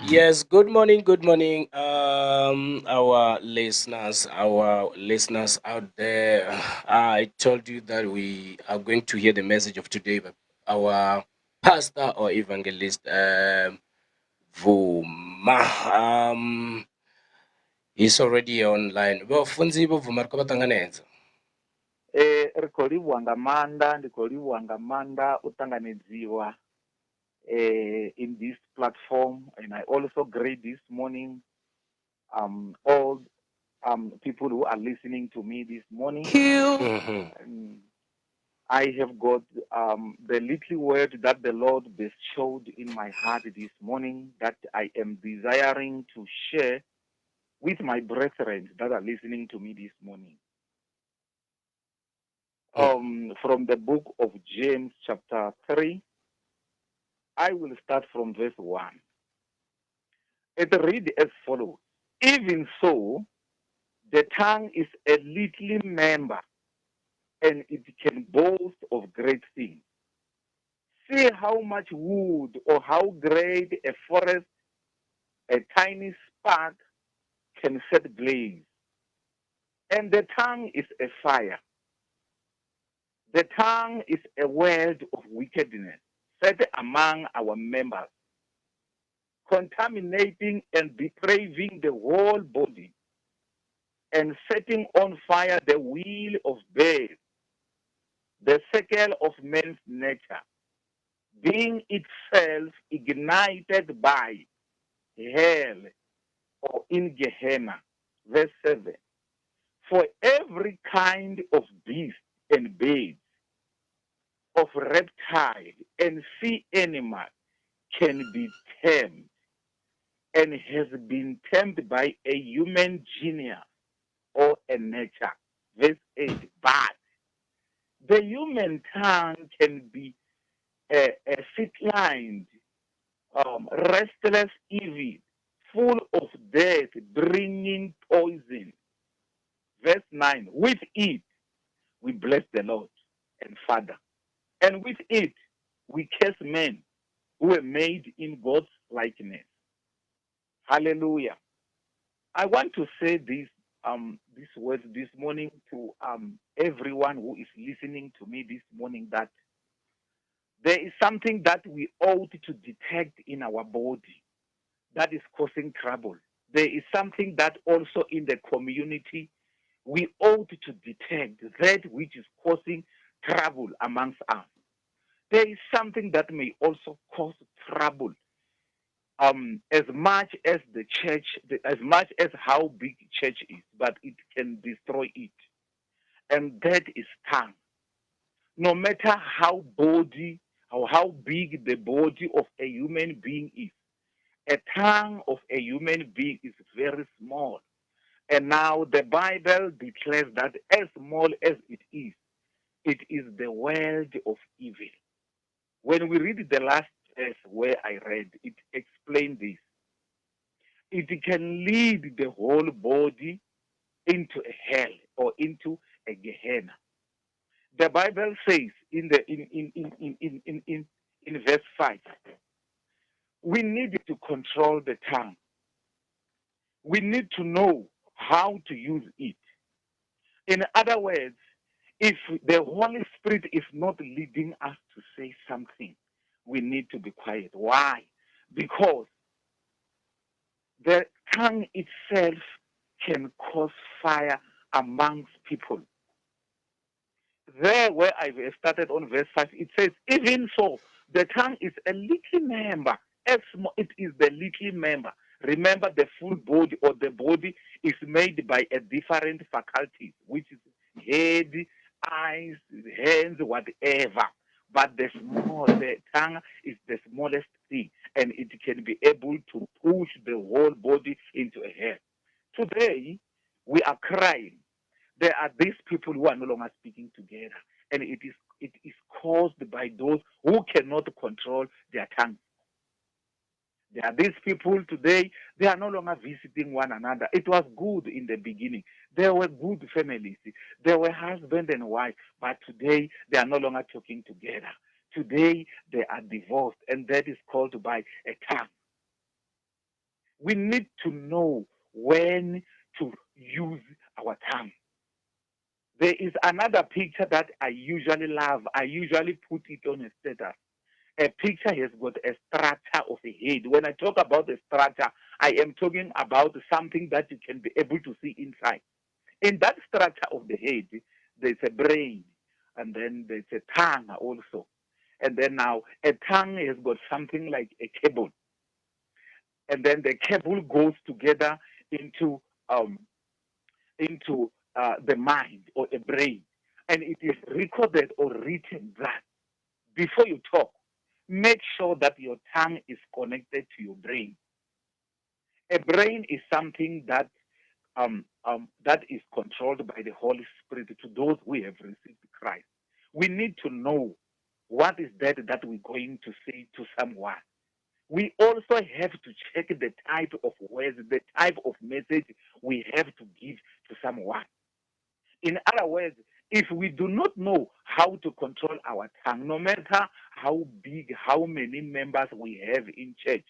Yes, good morning, our listeners out there. I told you that we are going to hear the message of today by our pastor or evangelist, Vuma. He's already online. Vafunzi vo Vuma ri ko va tanganedza. Ri khou livhuwa nga maanḓa ndi khou livhuwa nga maanḓa u ṱanganedziwa in this platform, and I also greet this morning all people who are listening to me this morning. I have got the little word that the Lord bestowed in my heart this morning that I am desiring to share with my brethren that are listening to me this morning. From the book of James, chapter 3, I will start from verse 1. It reads as follows: Even so, the tongue is a little member, and it can boast of great things. See how much wood or how great a forest a tiny spark can set blaze. And the tongue is a fire. The tongue is a world of wickedness set among our members, contaminating and depraving the whole body, and setting on fire the wheel of birth, the circle of man's nature, being itself ignited by hell or in Gehenna. Verse 7. For every kind of beast and bird, of reptile and sea animal can be tamed and has been tamed by a human genius or a nature. Verse 8. But the human tongue can be a fit-lined, restless evil, full of death, bringing poison. Verse 9. With it, we bless the Lord and Father. And with it, we curse men who were made in God's likeness. Hallelujah. I want to say these words this morning to everyone who is listening to me this morning, that there is something that we ought to detect in our body that is causing trouble. There is something that also in the community we ought to detect, that which is causing trouble amongst us. There is something that may also cause trouble, as much as the church, as much as how big church is, but it can destroy it. And that is tongue. No matter how body or how big the body of a human being is, a tongue of a human being is very small. And now the Bible declares that as small as it is the world of evil. When we read the last verse where I read, it explained this. It can lead the whole body into a hell or into a Gehenna. The Bible says in verse 5, we need to control the tongue. We need to know how to use it. In other words, if the Holy Spirit is not leading us to say something, we need to be quiet. Why? Because the tongue itself can cause fire amongst people. There, where I started on verse 5, it says, even so, the tongue is a little member. As it is the little member. Remember, the full body or the body is made by a different faculties, which is head, eyes, hands, whatever. But the tongue is the smallest thing, and it can be able to push the whole body into a hell. Today, we are crying. There are these people who are no longer speaking together, and it is caused by those who cannot control their tongue. There are these people today, they are no longer visiting one another. It was good in the beginning. There were good families. There were husband and wife, but today they are no longer talking together. Today they are divorced, and that is called by a tongue. We need to know when to use our tongue. There is another picture that I usually love. I usually put it on a status. A picture has got a structure of a head. When I talk about the structure, I am talking about something that you can be able to see inside. In that structure of the head, there's a brain, and then there's a tongue also. And then now a tongue has got something like a cable, and then the cable goes together into um, the mind or a brain, and it is recorded or written that before you talk, make sure that your tongue is connected to your brain. A brain is something that is controlled by the Holy Spirit to those who have received Christ. We need to know what is that we're going to say to someone. We also have to check the type of words, the type of message we have to give to someone. In other words, if we do not know how to control our tongue, no matter how big, how many members we have in church,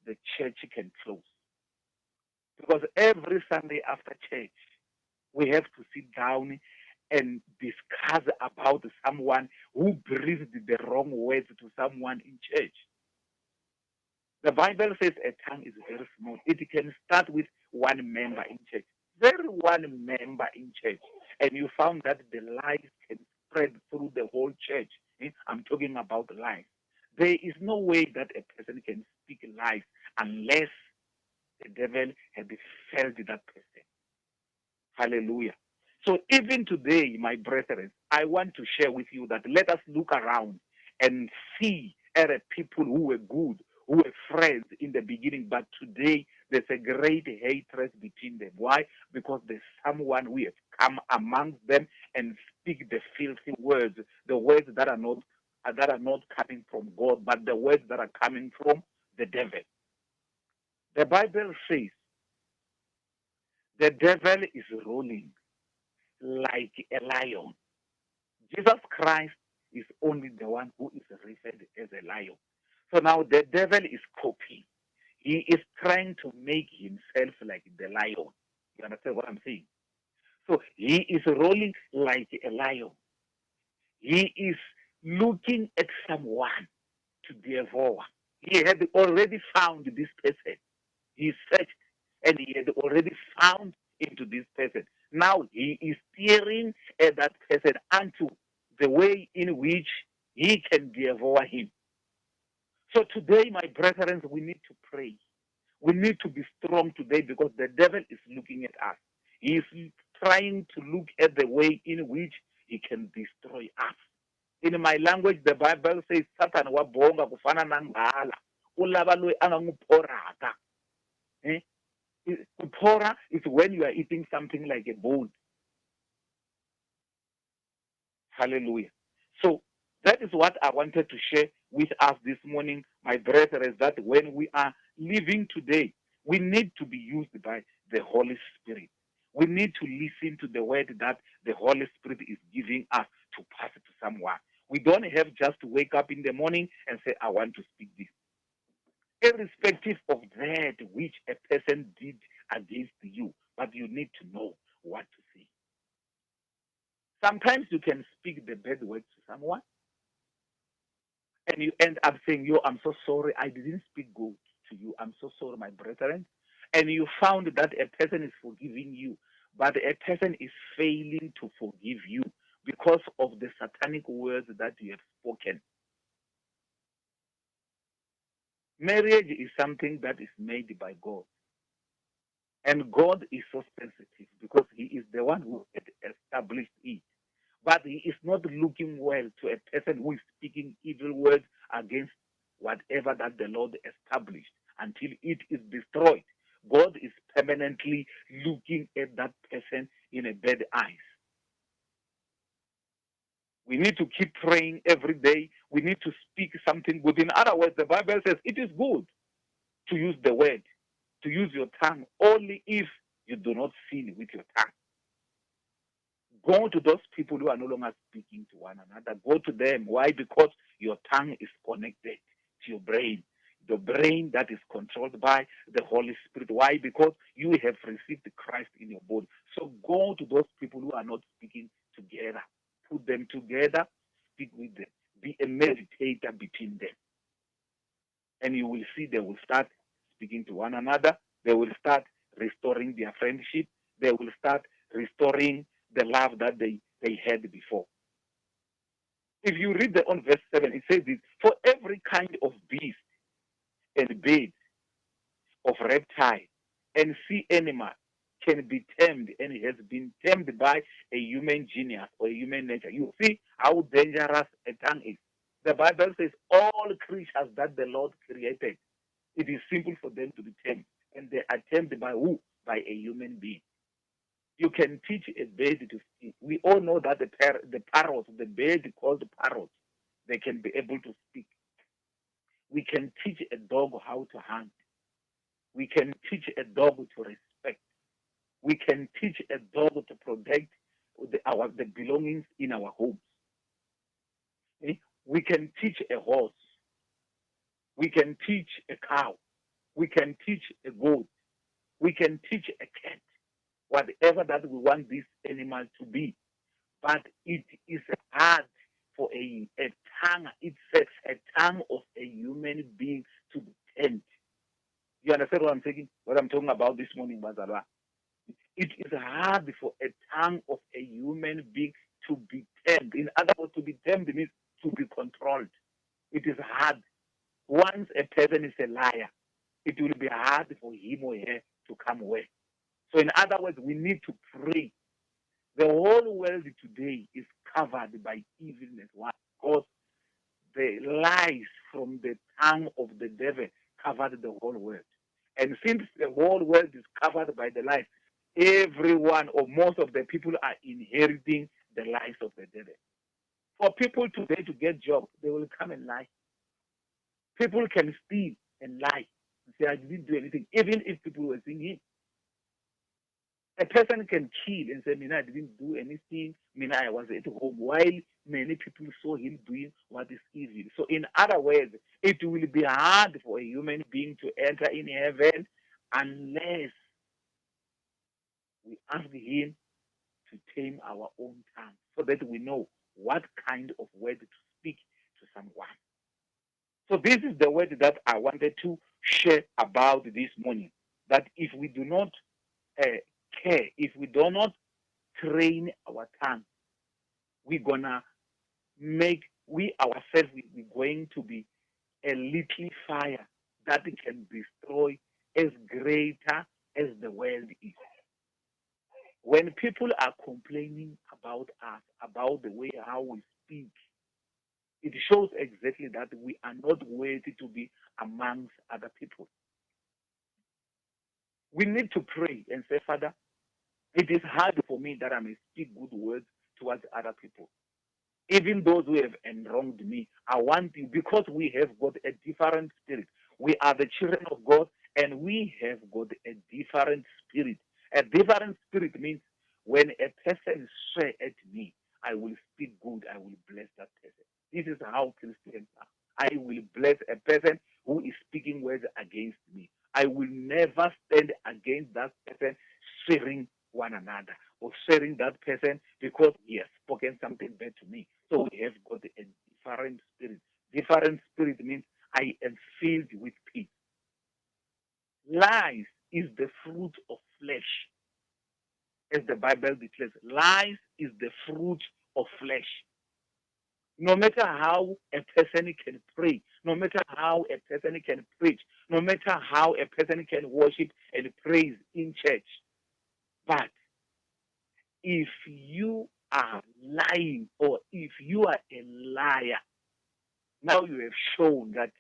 the church can close. Because every Sunday after church, we have to sit down and discuss about someone who breathed the wrong words to someone in church. The Bible says a tongue is very small. It can start with one member in church. Very one member in church. And you found that the lies can spread through the whole church. I'm talking about lies. There is no way that a person can speak lies unless the devil had felled that person. Hallelujah. So even today, my brethren, I want to share with you that let us look around and see other people who were good, who were friends in the beginning, but today there's a great hatred between them. Why? Because there's someone who has come amongst them and speak the filthy words, the words that are not coming from God, but the words that are coming from the devil. The Bible says the devil is ruling like a lion. Jesus Christ is only the one who is referred as a lion. So now the devil is copying. He is trying to make himself like the lion. You understand what I'm saying? So he is rolling like a lion. He is looking at someone to devour. He had already found this person. He searched and he had already found into this person. Now he is steering that person unto the way in which he can devour him. So today, my brethren, we need to pray. We need to be strong today because the devil is looking at us. He is trying to look at the way in which he can destroy us. In my language, the Bible says, Satan wabonga kufana nangala. Ulava loyi anganguporaka. Kupora is when you are eating something like a bone. Hallelujah. So that is what I wanted to share with us this morning, my brethren, is that when we are living today, we need to be used by the Holy Spirit. We need to listen to the word that the Holy Spirit is giving us to pass it to someone. We don't have just to wake up in the morning and say, I want to speak this. Irrespective of that which a person did against you, but you need to know what to say. Sometimes you can speak the bad words to someone, and you end up saying, Yo, I'm so sorry, I didn't speak good to you. I'm so sorry, my brethren. And you found that a person is forgiving you, but a person is failing to forgive you because of the satanic words that you have spoken. Marriage is something that is made by God. And God is so sensitive because He is the one who had established it. But He is not looking well to a person who is speaking evil words against whatever that the Lord established until it is destroyed. God is permanently looking at that person in a bad eyes. We need to keep praying every day. We need to speak something good. In other words, the Bible says it is good to use the word, to use your tongue, only if you do not sin with your tongue. Go to those people who are no longer speaking to one another. Go to them. Why? Because your tongue is connected to your brain. the brain that is controlled by the Holy Spirit. Why? Because you have received Christ in your body. So go to those people who are not speaking together. Put them together, speak with them. Be a meditator between them. And you will see they will start speaking to one another. They will start restoring their friendship. They will start restoring the love that they had before. If you read on verse 7, it says this, for every kind of beast and bird, of reptile, and sea animal can be tamed and has been tamed by a human genius or a human nature. You see how dangerous a tongue is. The Bible says all creatures that the Lord created, it is simple for them to be tamed. And they are tamed by who? By a human being. You can teach a bird to speak. We all know that the parrot, the bird called parrot, they can be able to speak. We can teach a dog how to hunt. We can teach a dog to respect. We can teach a dog to protect the belongings in our homes. We can teach a horse. We can teach a cow. We can teach a goat. We can teach a cat. Whatever that we want this animal to be. But it is hard for a tongue. It sets a tongue of a human being to be tamed. You understand what I'm saying? What I'm talking about this morning, Bazalwa? It is hard for a tongue of a human being to be tamed. In other words, to be tamed means to be controlled. It is hard. Once a person is a liar, it will be hard for him or her to come away. So, in other words, we need to pray. The whole world today is covered by evilness. Why? Because the lies from the tongue of the devil covered the whole world. And since the whole world is covered by the lies, everyone or most of the people are inheriting the lies of the devil. For people today to get jobs, they will come and lie. People can steal and lie and say, I didn't do anything, even if people were seeing him. A person can kill and say, Mina, I didn't do anything. Mina, I was at home, while many people saw him doing what is evil. So, in other words, it will be hard for a human being to enter in heaven unless we ask him to tame our own tongue so that we know what kind of word to speak to someone. So, this is the word that I wanted to share about this morning. That if we do not care, if we do not train our tongue, we're gonna we ourselves, we're going to be a little fire that can destroy as greater as the world is. When people are complaining about us, about the way how we speak, it shows exactly that we are not worthy to be amongst other people. We need to pray and say, Father, it is hard for me that I may speak good words towards other people. Even those who have wronged me, I want you, because we have got a different spirit. We are the children of God, and we have got a different spirit. A different spirit means when a person swear at me, I will speak good, I will bless that person. This is how Christians are. I will bless a person who is speaking words against me. I will never stand against that person swearing one another or swearing that person because he has spoken something bad to me. So we have got a different spirit. Different spirit means I am filled with peace. Lies is the fruit of flesh, as the Bible declares. Lies is the fruit of flesh. No matter how a person can pray, no matter how a person can preach, no matter how a person can worship and praise in church, but if you are lying or if you are a liar, now you have shown that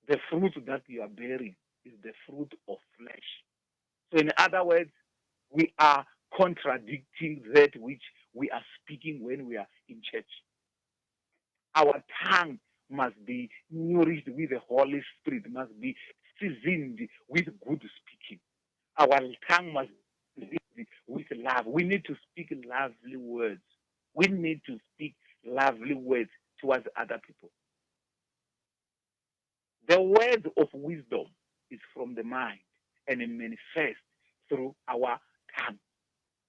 the fruit that you are bearing is the fruit of flesh. So, in other words, we are contradicting that which we are speaking when we are in church. Our tongue must be nourished with the Holy Spirit, must be seasoned with good speaking. Our tongue must be seasoned with love. We need to speak lovely words. We need to speak lovely words towards other people. The word of wisdom is from the mind and it manifests through our tongue.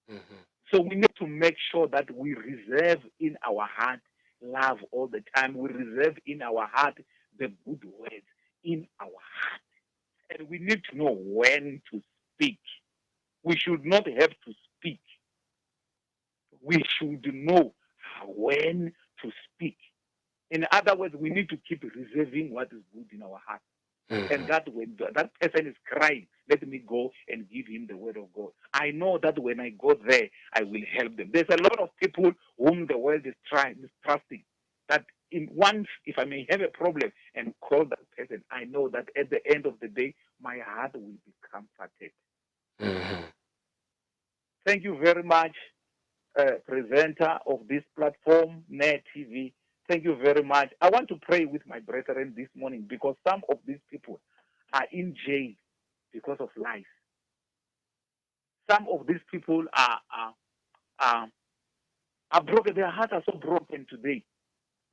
Mhm. So we need to make sure that we reserve in our heart love all the time. We reserve in our heart the good words in our heart. And we need to know when to speak. We should not have to speak. We should know when to speak. In other words, we need to keep reserving what is good in our heart. And Mhm. that when that person is crying, let me go and give him the word of God. I know that when I go there, I will help them. There's a lot of people whom the world is trusting. That in once, if I may have a problem and call that person, I know that at the end of the day, my heart will be comforted. Mhm. Thank you very much, presenter of this platform, Net TV. Thank you very much. I want to pray with my brethren this morning because some of these people are in jail because of lies. Some of these people are, are broken. Their hearts are so broken today.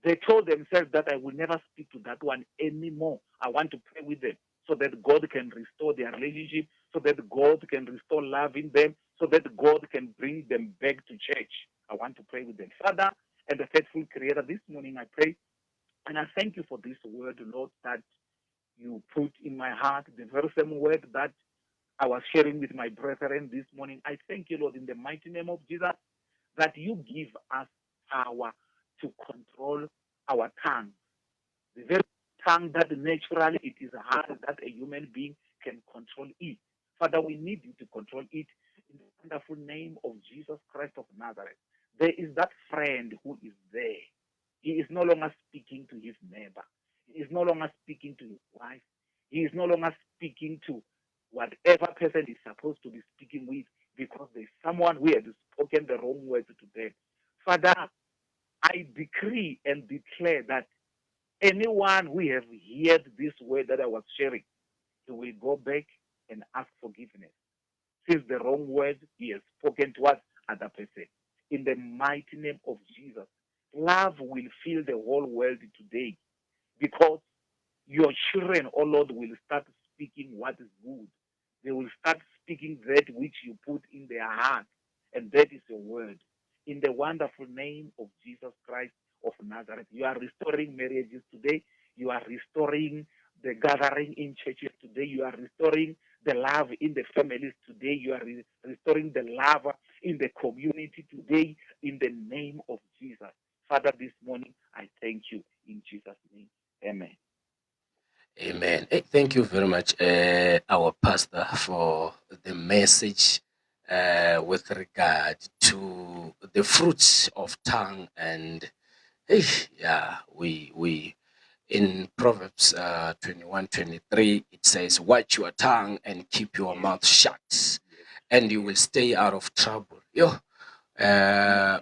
They told themselves that I will never speak to that one anymore. I want to pray with them so that God can restore their relationship, so that God can restore love in them, so that God can bring them back to church. I want to pray with them. Father and the faithful Creator, this morning I pray and I thank you for this word, Lord, that you put in my heart, the very same word that I was sharing with my brethren this morning. I thank you, Lord, in the mighty name of Jesus, that you give us power to control our tongue. The very tongue that naturally it is hard that a human being can control it. Father, we need you to control it in the wonderful name of Jesus Christ of Nazareth. There is that friend who is there. He is no longer speaking to his neighbor. He is no longer speaking to his wife. He is no longer speaking to whatever person is supposed to be speaking with because there's someone who has spoken the wrong words to them. Father, I decree and declare that anyone who have heard this word that I was sharing, he will go back and ask forgiveness. Since the wrong word he has spoken towards other person. In the mighty name of Jesus, love will fill the whole world today because your children, oh Lord, will start speaking what is good. They will start speaking that which you put in their heart, and that is your word. In the wonderful name of Jesus Christ of Nazareth, you are restoring marriages today. You are restoring the gathering in churches today. You are restoring the love in the families today. You are restoring the love in the community today in the name of Jesus. Father, this morning I thank you in Jesus' name. Amen. Amen. Thank you very much, our pastor, for the message with regard to the fruits of tongue. And yeah, we in Proverbs 21:23 it says, "Watch your tongue and keep your mouth shut, and you will stay out of trouble." Yo,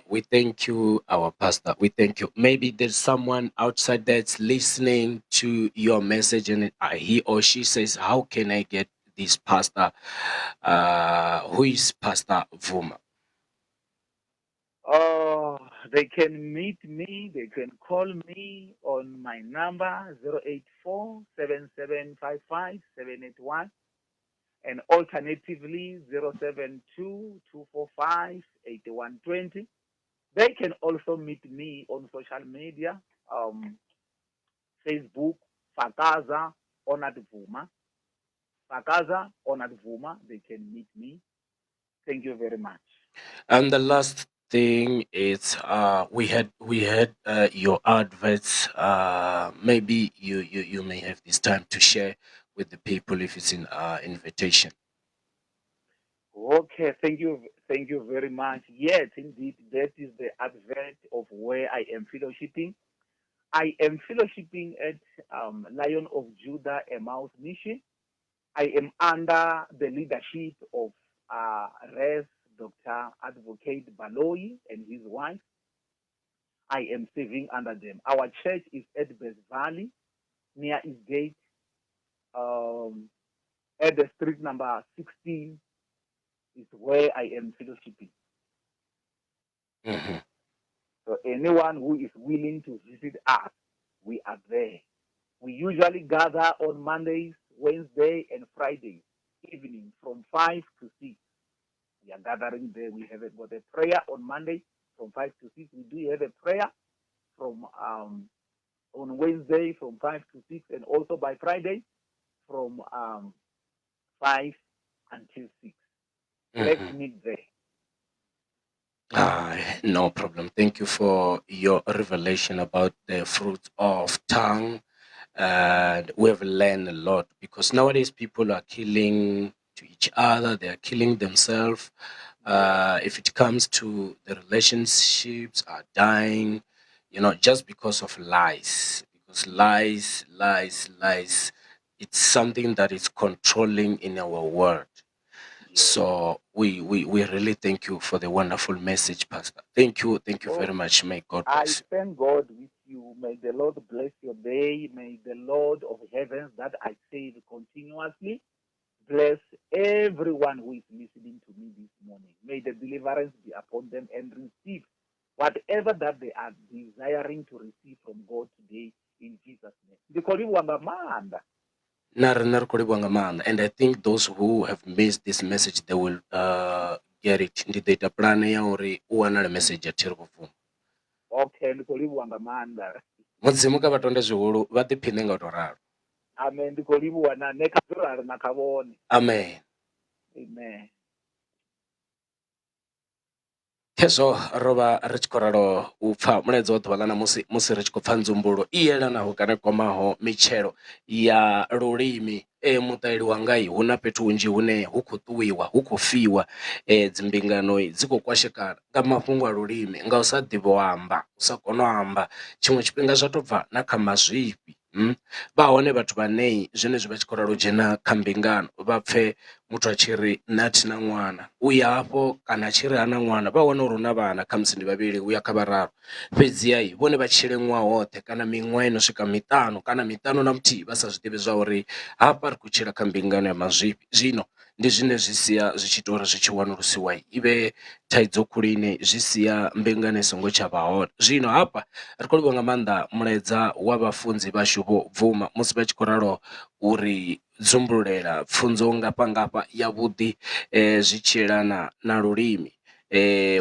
we thank you, our pastor. We thank you. Maybe there's someone outside that's listening to your message, and he or she says, "How can I get this pastor?" Who is Pastor Vuma? Oh, they can meet me. They can call me on my number 084-7755-781 and alternatively 072-245-8120. They can also meet me on social media, um, Facebook, Fakaza, Onad Vuma. Fakaza, Onad Vuma. They can meet me. Thank you very much. And the last thing is, we had your adverts. Maybe you may have this time to share with the people if it's in invitation. Okay, thank you very much. Yes, indeed, that is the advert of where I am fellowshipping. I am fellowshipping at Lion of Judah Emmaus Mission. I am under the leadership of Res Dr. Advocate Baloi and his wife. I am serving under them. Our church is at Best Valley, near Eastgate, um, at the street number 16 is where I am fellowshipping. So anyone who is willing to visit us, we are there. We usually gather on Mondays, Wednesday, and Fridays evening from 5 to 6. We are gathering there. We have got a prayer on Monday from 5 to 6. We do have a prayer from on Wednesday from 5 to 6, and also by Friday from 5 until 6. Let's Mhm. meet there. No problem. Thank you for your revelation about the fruit of tongue. And we have learned a lot because nowadays people are killing to each other, they are killing themselves. Yes. If it comes to the relationships are dying, just because of lies. Because lies, it's something that is controlling in our world. Yes. So we really thank you for the wonderful message, Pastor. Thank you Oh, very much. May God I bless you. thank God with you. May the Lord bless your day. May the Lord of heavens that I save continuously bless everyone who is listening to me this morning. May the deliverance be upon them and receive whatever that they are desiring to receive from God today in Jesus' name. Because And I think those who have missed this message, they will get it. Ndi data plan ya uri u wana message ya thiri vhubvuma. okay, ndikoliwa nga maanda. Mudzimu kha vha tonde zwihulu vha ḓiphine nga u tou ralo. Amen. Ndikoliwa na nekazurari na kavone. Amen. Amen. Hezwo ro vha ri tshi khou ralo u pfha mulaedza wa ḓuvha ḽa musi ri tshi khou pfha nzumbulo i yelanaho kana kwamaho mitshelo ya lulimi. Muṱaeli wangai, hu na fhethu hunzhi hune hu khou ṱuwiwa, hu khou fiwa dzimbingano dzi khou kwashekana nga mafhungo a lulimi, nga u sa ḓivha u amba, u sa kona u amba. Tshiṅwe tshifhinga zwa tou bva na kha mazwifhi. Vha hone vhathu vhane zwenezwi vha tshi khou ralo dzhena kha mbingano vha pfhe muthu a tshi ri nṋe a thina ṅwana, uya hafho kana a tshi ri hana ṅwana vha wana uri hu na vhana khamusi ndi vhavhili uya kha vhararu. Fhedziha vhone vha tshile ṅwaha woṱhe kana miṅwaha ino swika miṱanu kana miṱanu na muthihi vha sa zwiḓivhi zwa uri hafha ri khou tshila kha mbingano ya mazwifhi. Zwino ndi zwine zwi sia zwi tshi ita uri zwi tshi wanulusiwa ivhe thaidzo khulu ine zwi sia mbingano i songo tsha vha hone. Zwino hafha ri khou livhuwa nga maanḓa mulaedza wa vhafunzi vhashu vho bvuma musi vha tshi khou ralo uri dzumbululela pfhunzo ngafha yavhuḓi zwi tshi yelana na lulimi.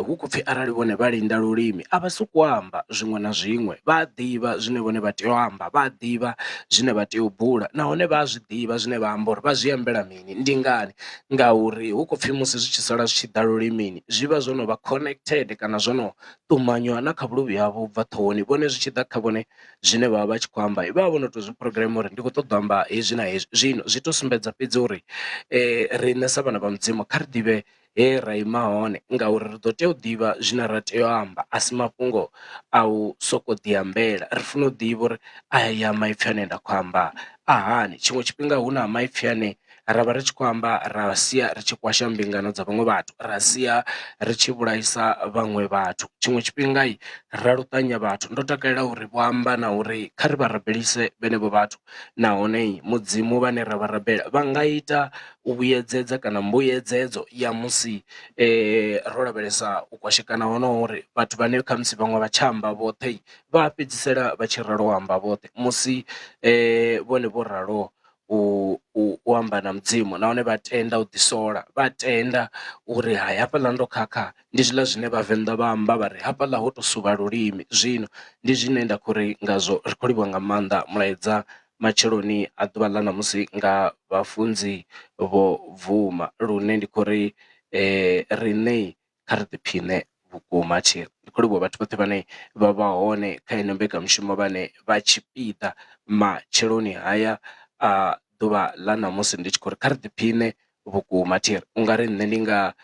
Hu khou pfhi arali vhone vha linda lulimi a vha sokou amba zwiṅwe na zwiṅwe, vha a ḓivha zwine vhone vha tea u amba, vha a ḓivha zwine vha tea u bula, nahone vha a zwi ḓivha zwine vha amba uri vha zwi ambela mini. Ndi ngani? Ngauri hu khou pfhi musi zwi tshi sala zwi tshi ḓa lulimini zwi vha zwo no vha connected kana zwo no ṱumanywa na kha vhuluvhi havho bva ṱhohoni. Vhone zwi tshi ḓa kha vhone zwine vha vha vha tshi khou amba vha vha vho no tou zwi program uri ndi khou ṱoḓa u amba hezwi na hezwi. Zwino zwi to sumbedza fhedzi uri riṋe sa vhana vha mudzimu kha ri ḓivhe he ra ima hone, ngauri ri ḓo tea u ḓivha zwine ra tea u amba, a si mafhungo a u sokou ḓiambela. Ri funa u ḓivha uri aya maipfhi ane nda khou amba a hani. Tshiṅwe tshifhinga hu na maipfhi ane ra vha ri tshi khou amba ra sia ri tshi kwasha mbingano dza vhaṅwe vhathu, ra sia ri tshi vhulaisa vhaṅwe vhathu. Tshiṅwe tshifhinga ra luṱanya vhathu. Ndo takalela uri vho amba na uri kha ri vha rabelise vhenevho vhathu, nahone mudzimu vhane ra vha rabela vha nga ita u vhuyedzedza kana mbuyedzedzo ya musi ro lavhelesa u kwashekana hono uri vhathu vhane khamusi vhaṅwe vha tsha amba vhoṱhe vha fhedzisela vha tshi ralo u amba vhoṱhe musi vhone vho ralo u amba na mudzimu, nahone vha tenda u ḓisola, vha tenda uri hai hafhaḽa ndo khakha. Ndi zwiḽa zwine vhavenḓa vha amba vha ri hafhaḽa ho to suvha lulimi. Zwino ndi zwine nda khou ri ngazwo ri khou livhuwa nga maanḓa mulaedza matsheloni a ḓuvha ḽa ṋamusi nga vhafunzi vho bvuma, lune ndi khou ri riṋe kha ri ḓiphine vhukuma thi ndi khou livhuwa vhathu vhoṱhe vhane vha vha hone kha ino mbekanyamushumo vhane vha tshipiḓa matsheloni haya a ḓuvha ḽa ṋamusi. Ndi tshi khou ri kha ri ḓiphine vhukuma thiri ungari nṋe ndi nga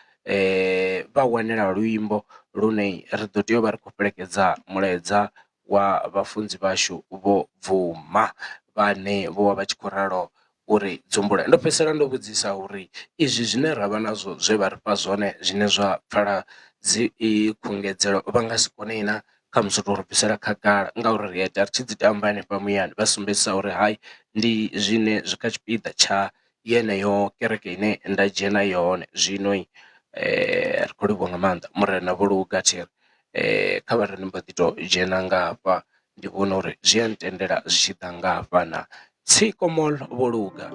vha wanela luimbo lune ri ḓo tea u vha ri khou fhelekedza mulaedza wa vhafunzi vhashu vho bvuma vhane vho vha vha tshi khou ralo uri dzumbula. Ndo fhedzisela ndo vhudzisa uri izwi zwine ravha nazwo zwe vha rifha zwone zwine zwa pfala dzi khungedzelo vha nga si kone na kha musi tou ri bvisela khagala, ngauri ri a ita ri tshi dzi tamba hanefha muyani vha sumbedzisa uri hai ndi zwine zwi kha tshipiḓa tsha yeneyo kereke ine nda dzhena yone. Zwino ri khou livhuwa nga maanḓa murena vho luga thiri kha vha ri ni mbo ḓi tou dzhena nga hafha ndi vhona uri zwi a ntendela zwi tshi ḓa nga hafha na tsikomol vholuga.